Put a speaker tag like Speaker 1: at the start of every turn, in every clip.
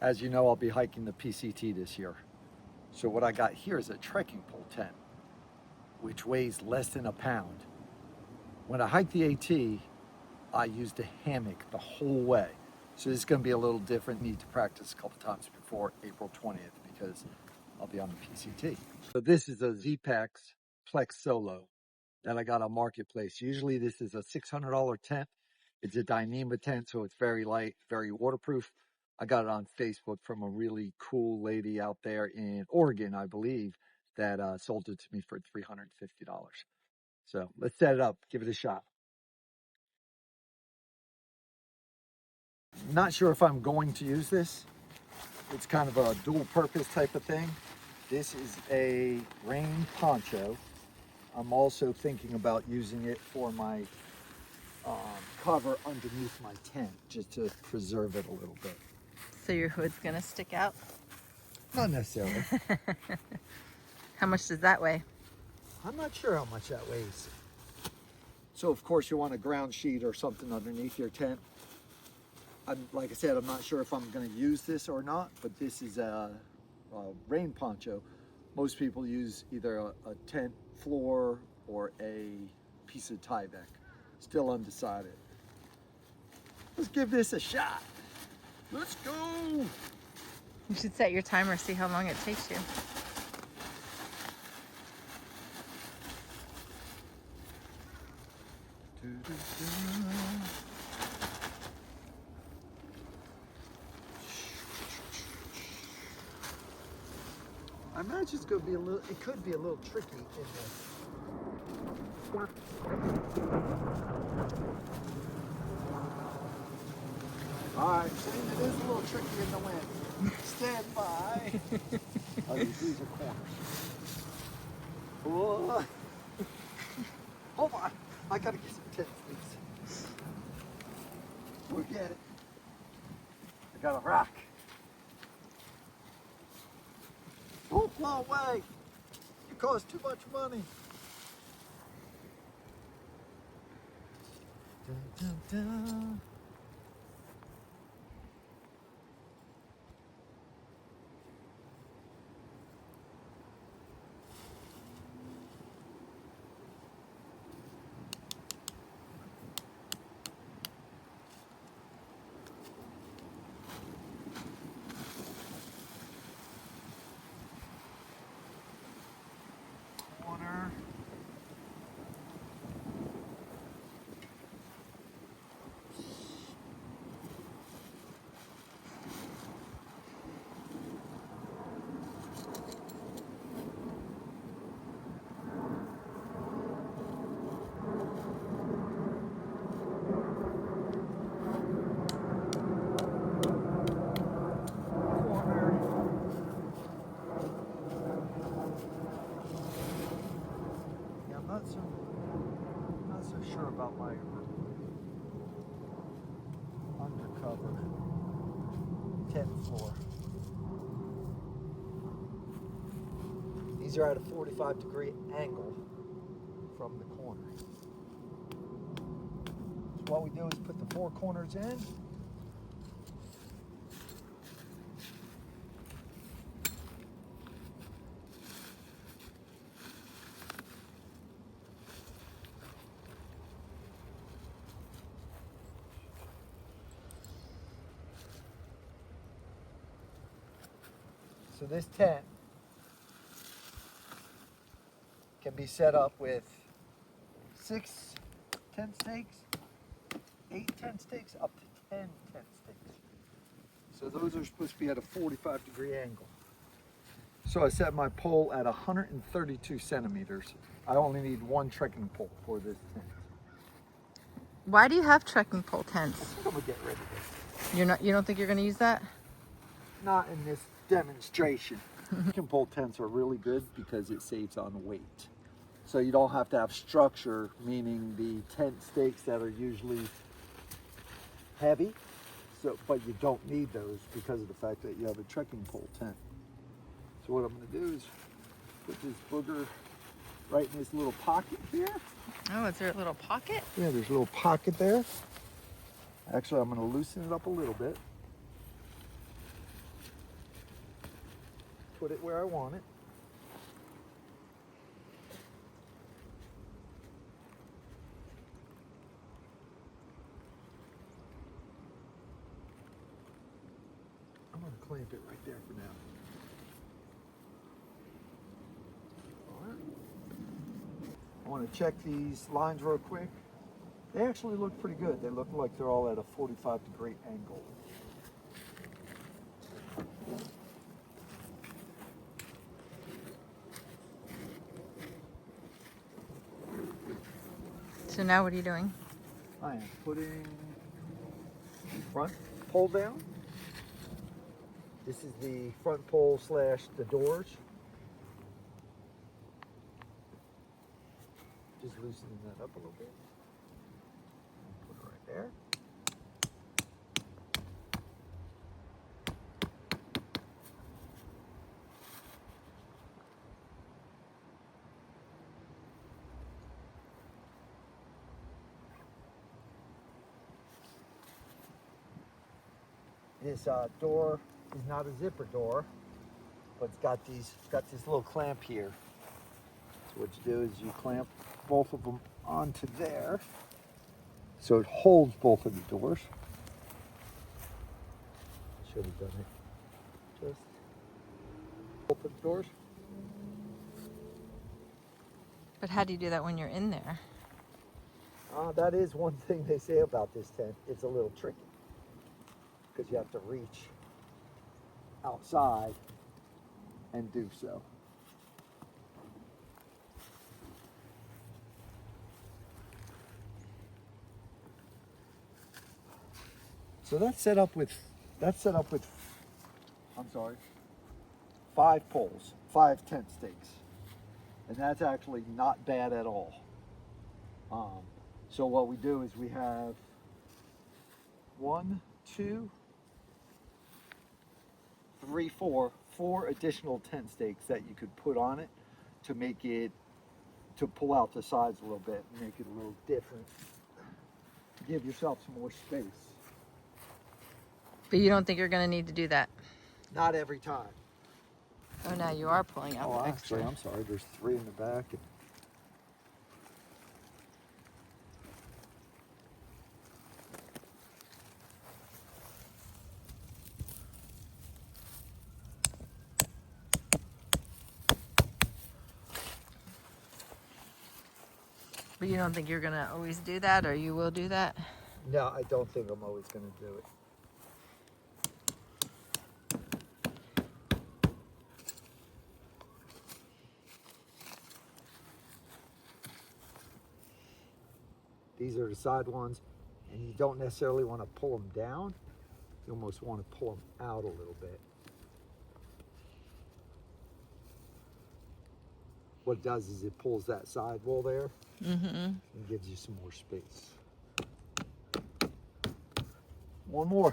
Speaker 1: As you know, I'll be hiking the PCT this year. So what I got here is a trekking pole tent, which weighs less than a pound. When I hiked the AT, I used a hammock the whole way. So this is gonna be a little different. Need to practice a couple times before April 20th because I'll be on the PCT. So this is a Zpacks Plex Solo that I got on Marketplace. Usually this is a $600 tent. It's a Dyneema tent, so it's very light, very waterproof. I got it on Facebook from a really cool lady out there in Oregon, I believe, that sold it to me for $350. So let's set it up, give it a shot. Not sure if I'm going to use this. It's kind of a dual purpose type of thing. This is a rain poncho. I'm also thinking about using it for my cover underneath my tent, just to preserve it a little bit.
Speaker 2: So your hood's gonna stick out?
Speaker 1: Not necessarily.
Speaker 2: How much does that weigh?
Speaker 1: I'm not sure how much that weighs. So of course you want a ground sheet or something underneath your tent. Like I said, I'm not sure if I'm going to use this or not, but this is a rain poncho. Most people use either a tent floor or a piece of Tyvek. Still undecided. Let's give this a shot. Let's go.
Speaker 2: You should set your timer, see how long it takes you.
Speaker 1: I imagine it's going to be a little, it could be a little tricky in this. Alright, it is a little tricky in the wind. Stand by. Oh, these are corners. Whoa. Hold on. I gotta get some tent sticks. Forget it. I got a rock. Don't fly away. You cost too much money. Dun, dun, dun. Corner. Not so sure about my undercover tent floor. These are at a 45-degree angle from the corner. So what we do is put the four corners in. So this tent can be set up with 6 tent stakes, 8 tent stakes, up to 10 tent stakes. So those are supposed to be at a 45-degree angle. So I set my pole at 132 centimeters. I only need one trekking pole for this tent.
Speaker 2: Why do you have trekking pole tents?
Speaker 1: I think I'm gonna get rid of this.
Speaker 2: You don't think you're gonna use that?
Speaker 1: Not in this demonstration. Trekking pole tents are really good because it saves on weight. So you don't have to have structure, meaning the tent stakes that are usually heavy. But you don't need those because of the fact that you have a trekking pole tent. So what I'm going to do is put this booger right in this little pocket here.
Speaker 2: Oh, is there a little pocket?
Speaker 1: Yeah, there's a little pocket there. Actually, I'm going to loosen it up a little bit. put it where I want it. I'm going to clamp it right there for now. I want to check these lines real quick. They actually look pretty good. They look like they're all at a 45-degree angle.
Speaker 2: So now what are you doing?
Speaker 1: I am putting the front pole down. This is the front pole slash the doors. Just loosening that up a little bit. Put it right there. This door is not a zipper door, but it's got this little clamp here. So what you do is you clamp both of them onto there, so it holds both of the doors. Should have done it. Just both of the doors.
Speaker 2: But how do you do that when you're in there?
Speaker 1: That is one thing they say about this tent. It's a little tricky because you have to reach outside and do so. So that's set up with, I'm sorry, 5 poles, 5 tent stakes. And that's actually not bad at all. So what we do is we have 1, 2, 3, 4 additional tent stakes that you could put on it to make it, to pull out the sides a little bit and make it a little different. Give yourself some more space.
Speaker 2: But you don't think you're going to need to do that?
Speaker 1: Not every time.
Speaker 2: Oh, now you are pulling out the extra.
Speaker 1: Actually, I'm sorry, there's 3 in the back. And
Speaker 2: But you don't think you're going to always do that, or you will do that?
Speaker 1: no, I don't think I'm always going to do it. These are the side ones, and you don't necessarily want to pull them down. You almost want to pull them out a little bit. What it does is it pulls that sidewall there and gives you some more space. One more.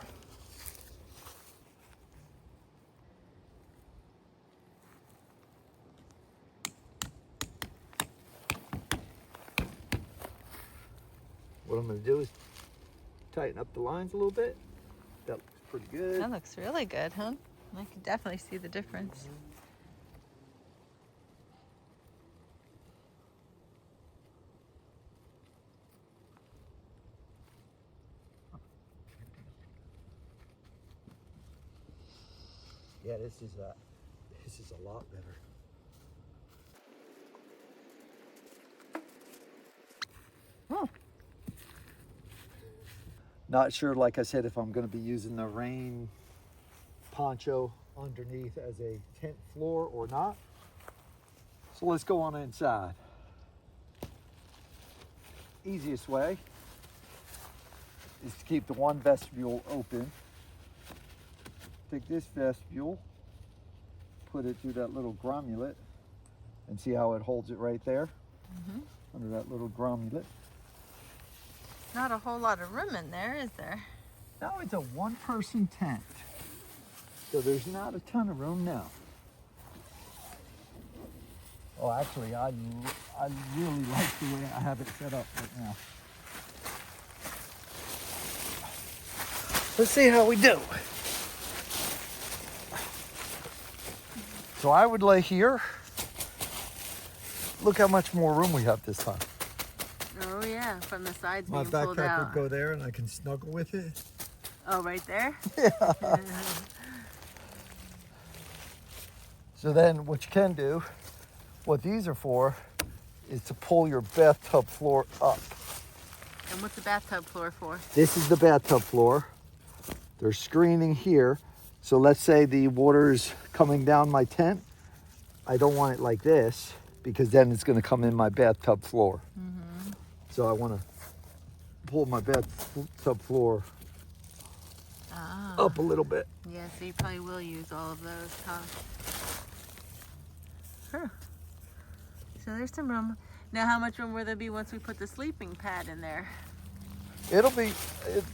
Speaker 1: What I'm going to do is tighten up the lines a little bit. That looks pretty good.
Speaker 2: That looks really good, huh? I can definitely see the difference.
Speaker 1: Yeah, this is a lot better.
Speaker 2: Oh.
Speaker 1: Not sure, like I said, if I'm going to be using the rain poncho underneath as a tent floor or not. So let's go on inside. Easiest way is to keep the one vestibule open. Take this vestibule, put it through that little grommulet, and see how it holds it right there under that little grommulet.
Speaker 2: Not a whole lot of room in there, is there?
Speaker 1: No, it's a one-person tent, so there's not a ton of room now. Oh, actually, I really like the way I have it set up right now. Let's see how we do. So I would lay here. Look how much more room we have this time.
Speaker 2: Oh yeah, from the sides
Speaker 1: My
Speaker 2: being pulled
Speaker 1: backpack
Speaker 2: out.
Speaker 1: would go there and I can snuggle with it.
Speaker 2: Oh, right there?
Speaker 1: Yeah. So then what you can do, what these are for, is to pull your bathtub floor up.
Speaker 2: And what's the bathtub floor for?
Speaker 1: This is the bathtub floor. There's screening here. So let's say the water's coming down my tent. I don't want it like this because then it's going to come in my bathtub floor.
Speaker 2: Mm-hmm.
Speaker 1: So I want to pull my bathtub floor up a little bit.
Speaker 2: Yeah, so you probably will use all of those, huh? Huh. So there's some room. Now how much room will there be once we put the sleeping pad in there?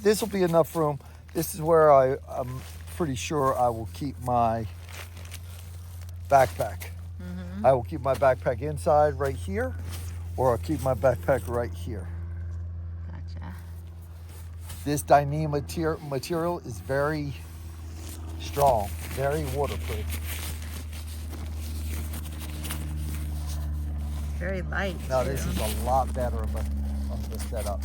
Speaker 1: This will be enough room. This is where I'm pretty sure I will keep my backpack.
Speaker 2: Mm-hmm.
Speaker 1: I will keep my backpack inside right here, or I'll keep my backpack right here.
Speaker 2: Gotcha.
Speaker 1: This Dyneema material is very strong, very waterproof.
Speaker 2: Very light.
Speaker 1: Now
Speaker 2: too.
Speaker 1: this is a lot better of a setup.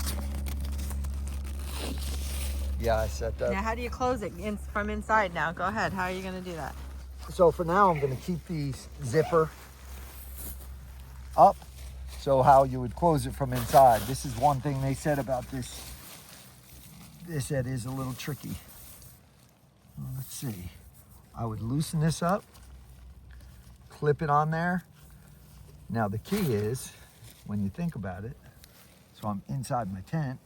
Speaker 1: Yeah, I set that.
Speaker 2: Now how do you close it from inside now? Go ahead. How are you going to do that?
Speaker 1: So for now, I'm going to keep the zipper up. So how you would close it from inside. This is one thing they said about this. This that is a little tricky. Let's see. I would loosen this up, clip it on there. Now the key is, when you think about it, so I'm inside my tent.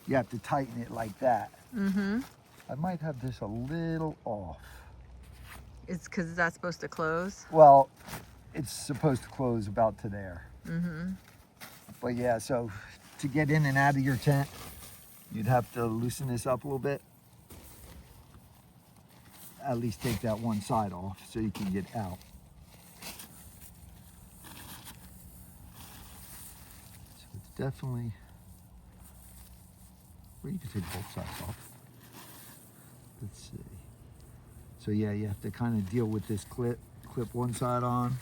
Speaker 1: You have to tighten it like that.
Speaker 2: Mm-hmm.
Speaker 1: I might have this a little off.
Speaker 2: It's because that's supposed to close?
Speaker 1: Well, it's supposed to close about to there.
Speaker 2: Mm-hmm.
Speaker 1: But yeah, so to get in and out of your tent, you'd have to loosen this up a little bit. At least take that one side off so you can get out. So it's definitely, well, you can take both sides off. Let's see. So yeah, you have to kind of deal with this clip. Clip one side on,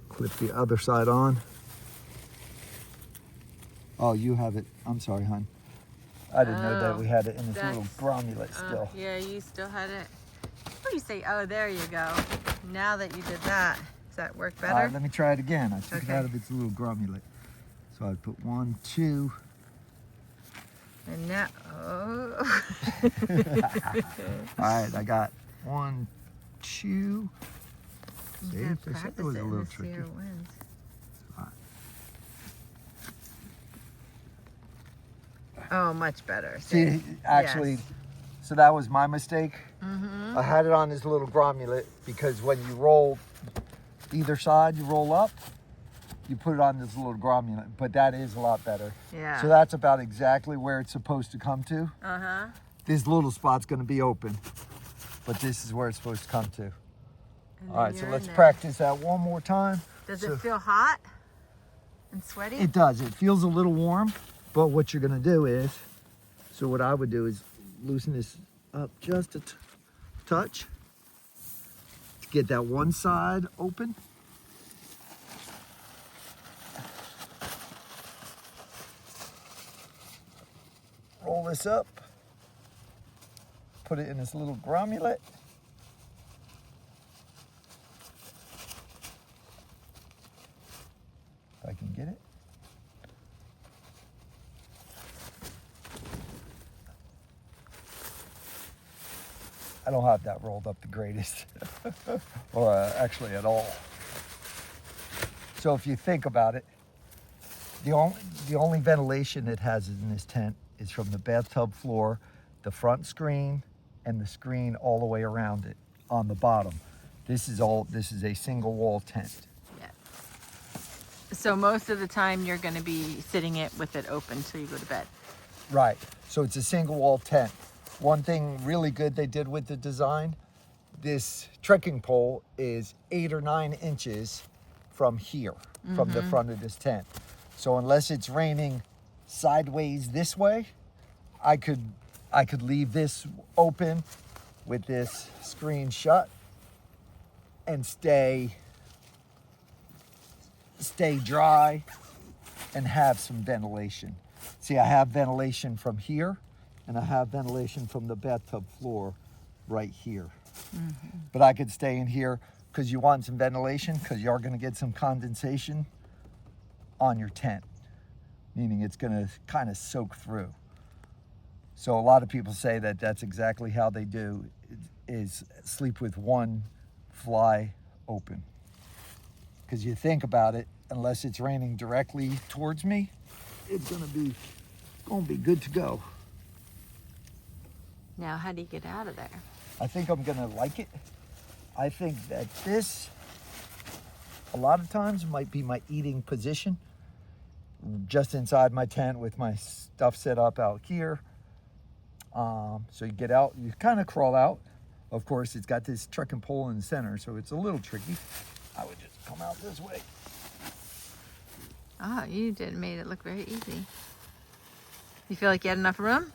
Speaker 1: clip the other side on. Oh, you have it. I'm sorry, hon. I didn't know that we had it in this little gromulate still.
Speaker 2: Yeah, you still had it. What do you say? Oh, there you go. Now that you did that, does that work better?
Speaker 1: All right, let me try it again. I took it
Speaker 2: Okay.
Speaker 1: out of its little gromulate. So I'd put 1, 2.
Speaker 2: And now, oh.
Speaker 1: All right, I got 1, 2. See,
Speaker 2: You gotta
Speaker 1: they said it
Speaker 2: practice
Speaker 1: was
Speaker 2: it
Speaker 1: a
Speaker 2: in
Speaker 1: little
Speaker 2: this
Speaker 1: tricky.
Speaker 2: here wind. Oh, much better.
Speaker 1: See, actually,
Speaker 2: Yes.
Speaker 1: so that was my mistake.
Speaker 2: Mm-hmm.
Speaker 1: I had it on this little gromulate because when you roll either side, you roll up, you put it on this little gromulate, but that is a lot better.
Speaker 2: Yeah.
Speaker 1: So that's about exactly where it's supposed to come to.
Speaker 2: Uh-huh.
Speaker 1: This little spot's gonna be open, but this is where it's supposed to come to.
Speaker 2: And
Speaker 1: All
Speaker 2: then
Speaker 1: right, so
Speaker 2: you're
Speaker 1: let's
Speaker 2: in there.
Speaker 1: practice that one more time.
Speaker 2: Does
Speaker 1: So-
Speaker 2: it feel hot and sweaty?
Speaker 1: It does, it feels a little warm, but what you're gonna do is, so what I would do is loosen this up just a touch to get that one side open. Roll this up, put it in this little gromulate. If I can get it. I don't have that rolled up the greatest, or actually at all. So if you think about it, the only ventilation it has in this tent is from the bathtub floor, the front screen, and the screen all the way around it on the bottom. This is a single wall tent.
Speaker 2: Yeah. So most of the time you're going to be sitting it with it open till you go to bed.
Speaker 1: Right, so it's a single wall tent. One thing really good they did with the design, this trekking pole is 8 or 9 inches from here, from the front of this tent. So unless it's raining sideways this way, I could I could leave this open with this screen shut and stay dry and have some ventilation. See, I have ventilation from here and I have ventilation from the bathtub floor right here. But I could stay in here because you want some ventilation, because you are going to get some condensation on your tent, meaning it's going to kind of soak through. So a lot of people say that that's exactly how they do, is sleep with one fly open. Because you think about it, unless it's raining directly towards me, it's gonna be good to go.
Speaker 2: Now, how do you get out of there?
Speaker 1: I think I'm gonna like it. I think that this, a lot of times, might be my eating position, just inside my tent with my stuff set up out here. So you get out, you kind of crawl out. Of course, it's got this trekking pole in the center, so it's a little tricky. I would just come out this way.
Speaker 2: Oh, you made it look very easy. You feel like you had enough room?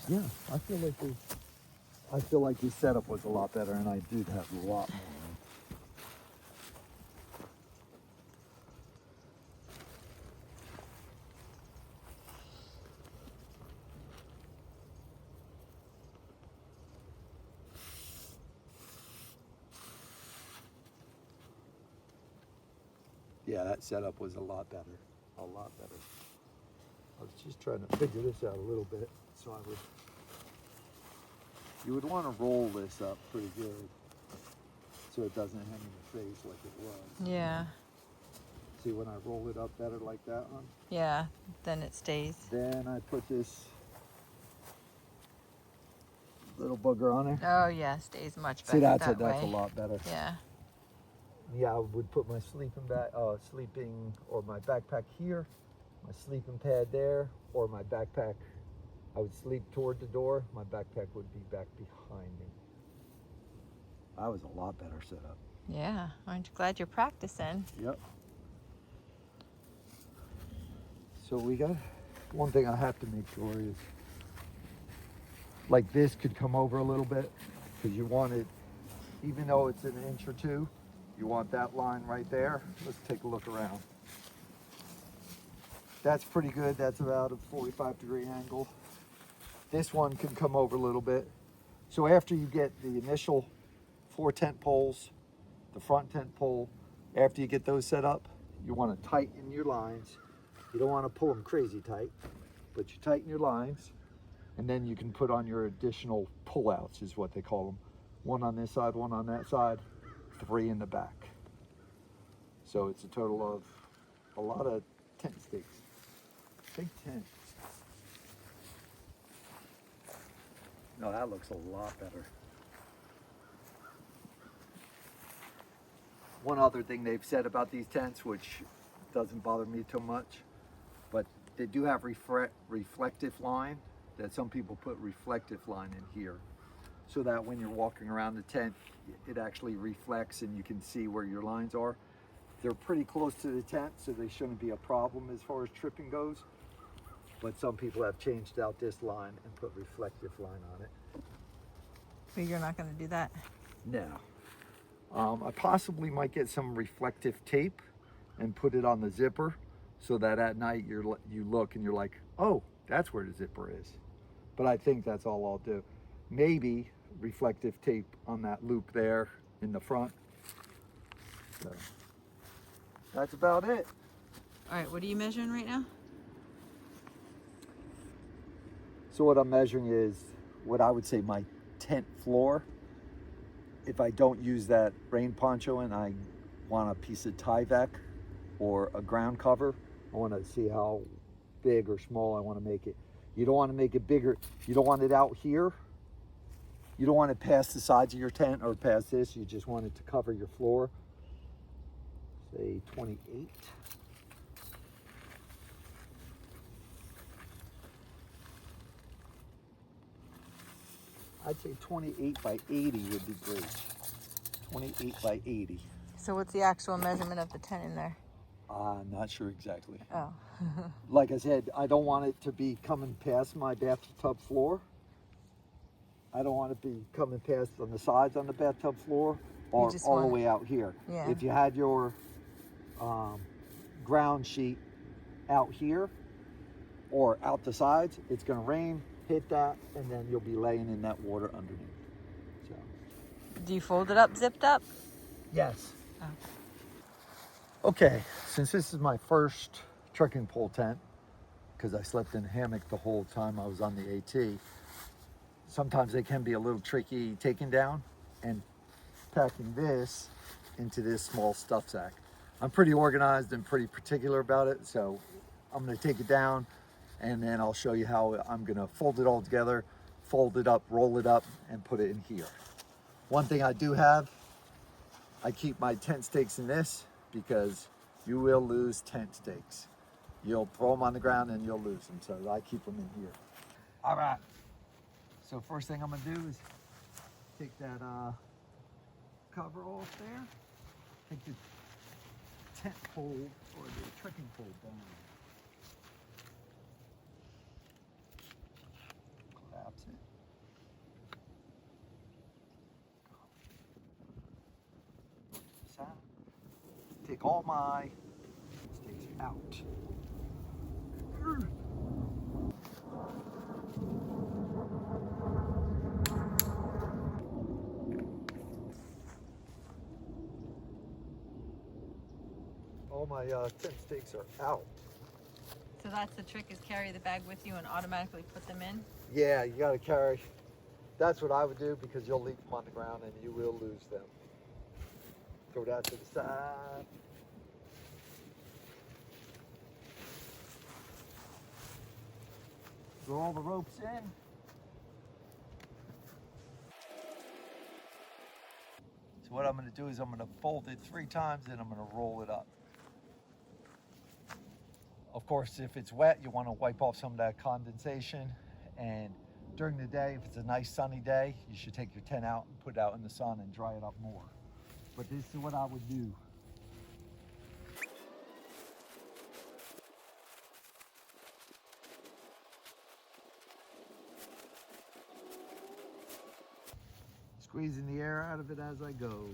Speaker 1: Yeah, I feel like this setup was a lot better, and I did have a lot more room. Yeah, that setup was a lot better. A lot better. I was just trying to figure this out a little bit. So you would want to roll this up pretty good so it doesn't hang in your face like it was.
Speaker 2: Yeah.
Speaker 1: See, when I roll it up better like that one?
Speaker 2: Yeah, then it stays.
Speaker 1: Then I put this little booger on there.
Speaker 2: Oh yeah, stays much better.
Speaker 1: See, that's
Speaker 2: that
Speaker 1: a
Speaker 2: way.
Speaker 1: lot better.
Speaker 2: Yeah.
Speaker 1: Yeah, I would put my sleeping or my backpack here, my sleeping pad there, or my backpack. I would sleep toward the door. My backpack would be back behind me. That was a lot better setup.
Speaker 2: Yeah. Aren't you glad you're practicing?
Speaker 1: Yep. So we got one thing I have to make sure is, like, this could come over a little bit because you want it, even though it's an inch or two, you want that line right there. Let's take a look around. That's pretty good. That's about a 45-degree angle. This one can come over a little bit. So after you get the initial 4 tent poles, the front tent pole, after you get those set up, you want to tighten your lines. You don't want to pull them crazy tight, but you tighten your lines, and then you can put on your additional pull-outs, is what they call them. One on this side, one on that side, 3 in the back. So it's a total of a lot of tent stakes. Big tent. No, that looks a lot better. One other thing they've said about these tents, which doesn't bother me too much, but they do have reflective line, that some people put reflective line in here, so that when you're walking around the tent, it actually reflects and you can see where your lines are. They're pretty close to the tent, so they shouldn't be a problem as far as tripping goes. But some people have changed out this line and put reflective line on it.
Speaker 2: But you're not going to do that?
Speaker 1: No. I possibly might get some reflective tape and put it on the zipper so that at night you look and you're like, oh, that's where the zipper is. But I think that's all I'll do. Maybe reflective tape on that loop there in the front. So that's about it.
Speaker 2: All right, what are you measuring right now?
Speaker 1: So what I'm measuring is what I would say my tent floor. If I don't use that rain poncho and I want a piece of Tyvek or a ground cover, I want to see how big or small I want to make it. You don't want to make it bigger. You don't want it out here. You don't want it past the sides of your tent or past this. You just want it to cover your floor. Say 28. I'd say 28 by 80 would be great. 28 by 80.
Speaker 2: So what's the actual measurement of the tent in there?
Speaker 1: I'm not sure exactly.
Speaker 2: Oh.
Speaker 1: Like I said, I don't want it to be coming past my bathtub floor. I don't want it to be coming past on the sides on the bathtub floor or all the way out here.
Speaker 2: Yeah.
Speaker 1: If you had your ground sheet out here or out the sides, it's going to rain, hit that, and then you'll be laying in that water underneath. So.
Speaker 2: Do you fold it up, zipped up?
Speaker 1: Yes.
Speaker 2: Oh.
Speaker 1: Okay, since this is my first trekking pole tent, because I slept in a hammock the whole time I was on the AT, sometimes they can be a little tricky taking down and packing this into this small stuff sack. I'm pretty organized and pretty particular about it, so I'm going to take it down and then I'll show you how I'm going to fold it all together, fold it up, roll it up, and put it in here. One thing I do have, I keep my tent stakes in this because you will lose tent stakes. You'll throw them on the ground and you'll lose them, so I keep them in here. All right. So first thing I'm gonna do is take that cover off there, take the tent pole or the trekking pole down. Collapse it. So, take all my stakes out. All my tent stakes are out.
Speaker 2: So that's the trick, is carry the bag with you and automatically put them in?
Speaker 1: Yeah, you gotta carry. That's what I would do because you'll leave them on the ground and you will lose them. Throw that to the side. Throw all the ropes in. So what I'm gonna do is I'm gonna fold it 3 times and I'm gonna roll it up. Of course, if it's wet, you want to wipe off some of that condensation. And during the day, if it's a nice sunny day, you should take your tent out and put it out in the sun and dry it up more. But this is what I would do. Squeezing the air out of it as I go.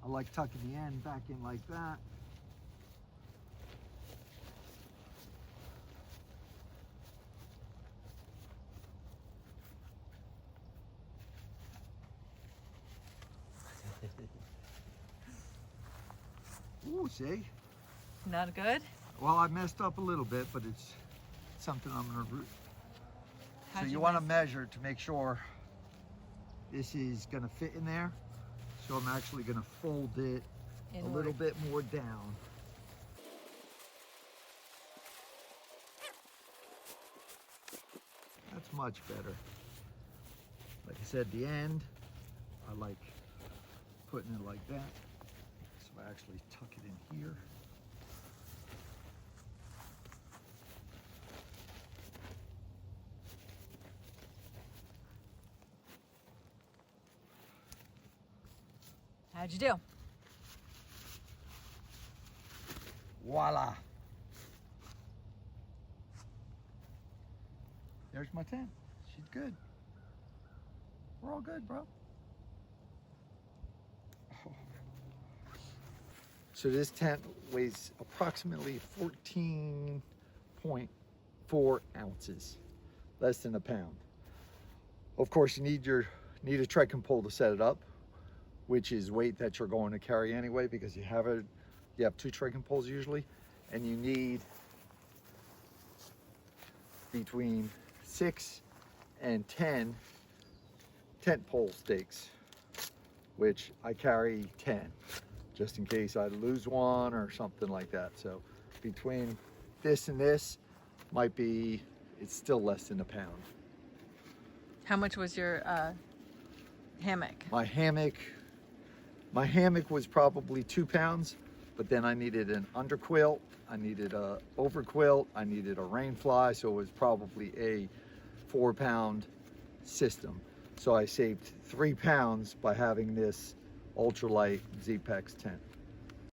Speaker 1: I like tucking the end back in like that. Ooh, see?
Speaker 2: Not good?
Speaker 1: Well, I messed up a little bit, but it's something I'm gonna root. So
Speaker 2: How'd
Speaker 1: you want to measure to make sure this is gonna fit in there. So I'm actually gonna fold it a little bit more down. That's much better. Like I said, the end, I like putting it like that. So I actually tuck it in here.
Speaker 2: How'd you do?
Speaker 1: Voila. There's my tent. She's good. We're all good, bro. Oh. So this tent weighs approximately 14.4 ounces, less than a pound. Of course, you need a trekking pole to set it up, which is weight that you're going to carry anyway, because you have 2 trekking poles usually, and you need between 6 and 10 tent pole stakes, which I carry 10 just in case I lose one or something like that. So between this and this it's still less than a pound.
Speaker 2: How much was your hammock?
Speaker 1: My hammock was probably 2 pounds, but then I needed an underquilt, I needed a overquilt, I needed a rain fly, so it was probably a 4-pound system. So I saved 3 pounds by having this ultralight Zpacks tent.